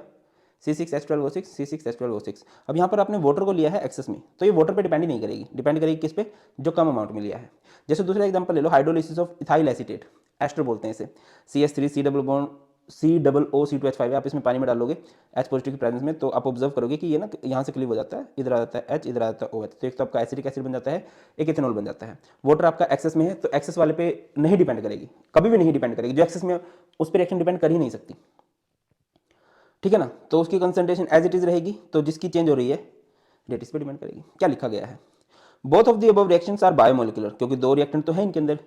C6H12O6 C6H12O6। अब यहाँ पर आपने वाटर को लिया है एक्सेस में, तो ये वाटर पे डिपेंड ही नहीं करेगी, डिपेंड करेगी किस पे, जो कम अमाउंट में लिया है। जैसे दूसरा एग्जांपल ले लो, hydrolysis of ethyl acetate, ester बोलते हैं इसे, CH3 C double bond COO2H5 है, आप इसमें पानी में डालोगे H पॉजिटिव की प्रेजेंस में, तो आप ऑब्जर्व करोगे कि ये ना यहाँ से क्लीव हो जाता है, इधर आ जाता है H, इधर आ जाता है OH, तो एक तो आपका एसिडिक एसिड बन जाता है, एक इथेनॉल बन जाता है। वाटर आपका एक्सेस में है तो एक्सेस वाले पे नहीं डिपेंड करेगी, कभी भी नहीं डिपेंड करेगी, जो एक्सेस में उस पर रिएक्शन डिपेंड कर ही नहीं सकती। ठीक है ना, तो उसकी कंसंट्रेशन एज इट इज रहेगी, तो जिसकी चेंज हो रही है रेट इस पर डिपेंड करेगी। क्या लिखा गया है, both of the above reactions are biomolecular, क्योंकि दो रिएक्टेंट तो है इनके अंदर,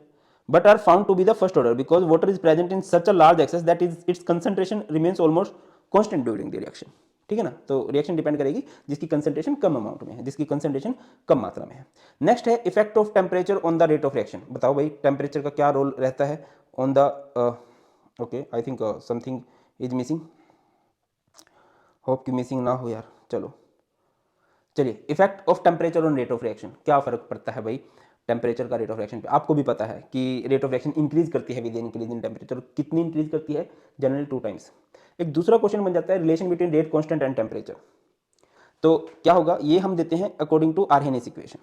but are found to be the first order because water is present in such a large excess that is its concentration remains almost constant during the reaction. ठीक है ना, तो रिएक्शन डिपेंड करेगी जिसकी कंसंट्रेशन कम अमाउंट में है, जिसकी concentration कम मात्रा में है। नेक्स्ट है effect of temperature on the rate of reaction. बताओ भाई टेम्परेचर का क्या रोल रहता है on the, okay I think something is missing, hope कि मिसिंग ना हो यार। चलो चलिए, effect of temperature on rate of reaction, क्या फर्क पड़ता है भाई टेम्परेचर का रेट ऑफ रिएक्शन पे। आपको भी पता है कि रेट ऑफ रिएक्शन इंक्रीज करती है विद इंक्रीज इन टेम्परेचर, कितनी इंक्रीज करती है, जनरली 2 टाइम्स। एक दूसरा क्वेश्चन बन जाता है relation between rate constant and temperature, तो क्या होगा, ये हम देते हैं according to Arrhenius equation.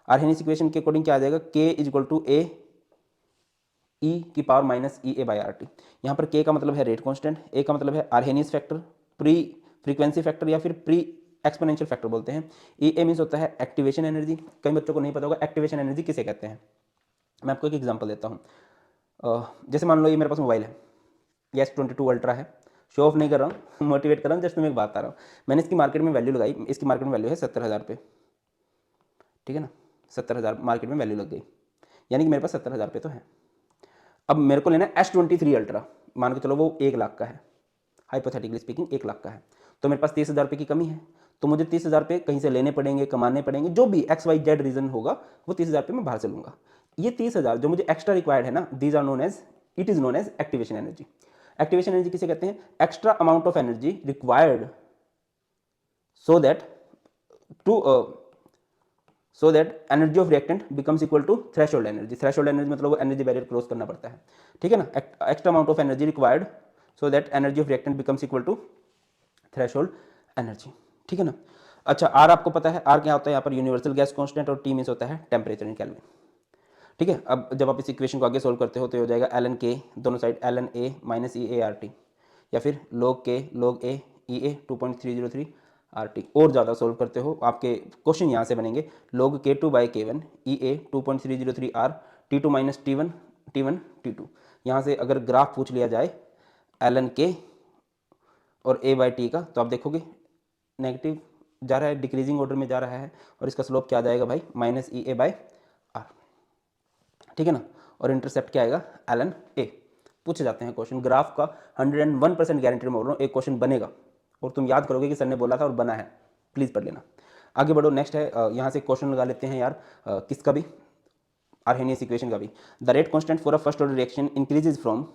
Arrhenius equation के अकॉर्डिंग क्या आ जाएगा, K is equal to A E की power minus E A by R T. यहाँ पर K का मतलब है रेट कांस्टेंट, A का मतलब है Arrhenius factor, pre frequency factor या फिर प्री एक्सपोनेंशियल फैक्टर बोलते हैं। ई ए मीन्स होता है एक्टिवेशन एनर्जी, कई बच्चों को नहीं पता होगा एक्टिवेशन एनर्जी किसे कहते हैं। मैं आपको एक एग्जांपल देता हूँ, जैसे मान लो ये मेरे पास मोबाइल है, ये S22 अल्ट्रा है, शो ऑफ नहीं कर रहा हूँ, मोटिवेट कर रहा हूँ, जस्ट तुम्हें एक बात आ रहा हूँ। मैंने इसकी मार्केट में वैल्यू लगाई, इसकी मार्केट में वैल्यू है 70,000 रुपये, ठीक है ना, 70,000 मार्केट में वैल्यू लग गई, यानी कि मेरे पास 70,000 रुपये तो है। अब मेरे को लेना है S23 अल्ट्रा, मान के चलो वो 1 लाख का है, हाइपोथेटिकली स्पीकिंग 1 लाख का है, तो मेरे पास 30,000 रुपये की कमी है, तो मुझे 30,000 रुपये कहीं से लेने पड़ेंगे, कमाने पड़ेंगे, जो भी XYZ रीज़न होगा, वो 30,000 रुपये मैं बाहर से लूँगा। ये 30,000 जो मुझे एक्स्ट्रा रिक्वायर्ड है ना, these are known as, it is known as activation energy. Activation energy किसे कहते हैं? Extra amount of energy required so that to so that energy of reactant becomes equal to threshold energy. Threshold energy मतलब वो energy barrier cross करना पड़ता है, ठीक है ना। Extra amount of energy required so that energy of reactant becomes equal to threshold energy, ठीक है ना। अच्छा, आर आपको पता है, आर क्या होता है यहाँ पर? यूनिवर्सल गैस कांस्टेंट, और टी मीन्स होता है टेम्परेचर इन केल्विन, ठीक है। अब जब आप इस इक्वेशन को आगे सोल्व करते हो तो हो जाएगा ln k, दोनों side ln a minus E A R T, या फिर log k log a E A 2.303 R T. और ज़्यादा सोल्व करते हो, आपके क्वेश्चन यहाँ से बनेंगे log k2 by k1 E A 2.303 R T two minus T one T two. यहाँ से अगर ग्राफ पूछ लिया जाए ln k और a बाई टी का, तो आप देखोगे नेगेटिव जा रहा है, डिक्रीजिंग ऑर्डर में जा रहा है, और इसका स्लोप क्या आ जाएगा भाई? Minus E A by R, ठीक है ना। और इंटरसेप्ट क्या आएगा? ln a। पूछे जाते हैं क्वेश्चन, ग्राफ का 101% गारंटी में बोल रहा हूँ, एक क्वेश्चन बनेगा और तुम याद करोगे कि सर ने बोला था और बना है, प्लीज़ पढ़ लेना। आगे बढ़ो, नेक्स्ट है, यहाँ से क्वेश्चन लगा लेते हैं यार, किसका भी, आर्हेनियस इक्वेशन का भी। The rate constant for a first order reaction increases from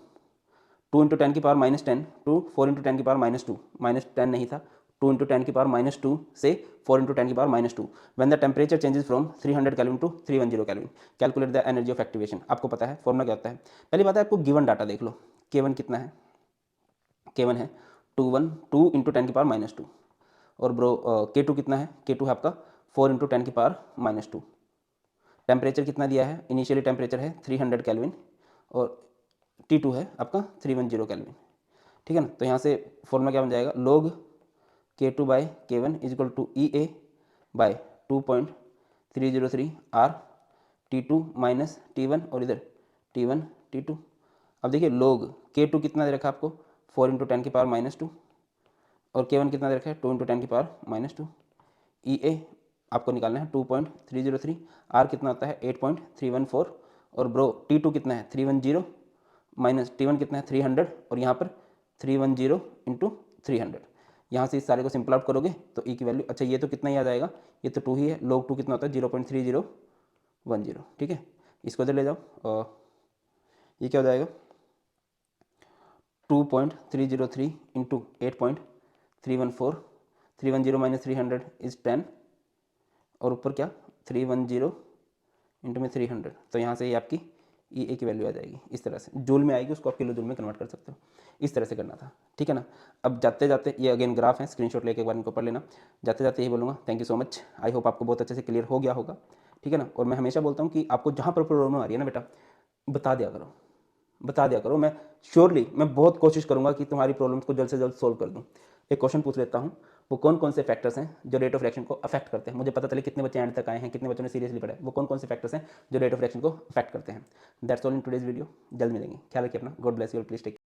2 into 10 की पावर माइनस 10 टू 4 इंटू 10 की पावर माइनस 2, माइनस 10 नहीं था, 2 इंटू 10 की पावर माइनस 2 से 4 इंटू 10 की power minus 2, when the temperature changes from 300 kelvin to 310 kelvin, calculate the energy of activation. आपको पता है फॉर्मूला क्या होता है? पहली बात है, आपको गिवन डाटा देख लो, K1 कितना है? K1 है 2 इंटू 10 की पावर माइनस 2, और ब्रो K2 कितना है? K2 है आपका 4 इंटू 10 की पावर माइनस 2। टेम्परेचर कितना दिया है? इनिशियली टेम्परेचर है 300 केल्विन, और T2 है आपका 310 केल्विन, ठीक है ना। तो यहाँ से फॉर्मूला क्या बन जाएगा? log K2 by K1 is equal to E A by 2.303 R T2 minus T1, और इधर T1 T2। अब देखिए log K2 कितना दे रखा है आपको? 4 इंटू 10 की पावर माइनस 2, और K1 कितना दे रखा है? 2 इंटू 10 की पावर माइनस 2। ई ए आपको निकालना है 2.303, आर कितना होता है? 8.314, और ब्रो T2 कितना है? 310 माइनस T1 कितना है? 300, और यहाँ पर 310 इंटू 300। यहाँ से इस सारे को सिंपल आउट करोगे तो ई की वैल्यू, अच्छा ये तो कितना ही आ जाएगा? ये तो 2 ही है, log 2 कितना होता है? 0.3010, ठीक है। इसको इधर ले जाओ, और ये क्या हो जाएगा? 2.303 इंटू 8.314, 310 माइनस 300 इज 10, और ऊपर क्या? 310 इंटू में 300, तो यहाँ से ये आपकी ई ए की वैल्यू आ जाएगी। इस तरह से जूल में आएगी, उसको आप किलो जूल में कन्वर्ट कर सकते हो, इस तरह से करना था, ठीक है ना। अब जाते जाते, ये अगेन ग्राफ है, स्क्रीनशॉट लेके एक बार इनको पढ़ लेना। जाते जाते यही बोलूँगा, thank you so much, I hope आपको बहुत अच्छे से क्लियर हो गया होगा, ठीक है ना। और मैं हमेशा बोलता हूँ कि आपको जहाँ पर प्रॉब्लम आ रही है ना बेटा, बता दिया करो, बता दिया करो। मैं श्योरली, मैं बहुत कोशिश करूँगा कि तुम्हारी प्रॉब्लम्स को जल्द से जल्द सोल्व कर दूँ। एक क्वेश्चन पूछ लेता हूँ, वो कौन कौन से फैक्टर्स हैं जो रेट ऑफ रिएक्शन को अफेक्ट करते हैं? मुझे पता चले कितने बच्चे एंड तक आए हैं, कितने बच्चों ने सीरियसली पढ़ा है, वो कौन कौन से फैक्टर्स हैं जो रेट ऑफ रिएक्शन को अफेक्ट करते हैं। That's all in today's video, जल्द मिलेंगे, ख्याल रखिए अपना, God bless you, please take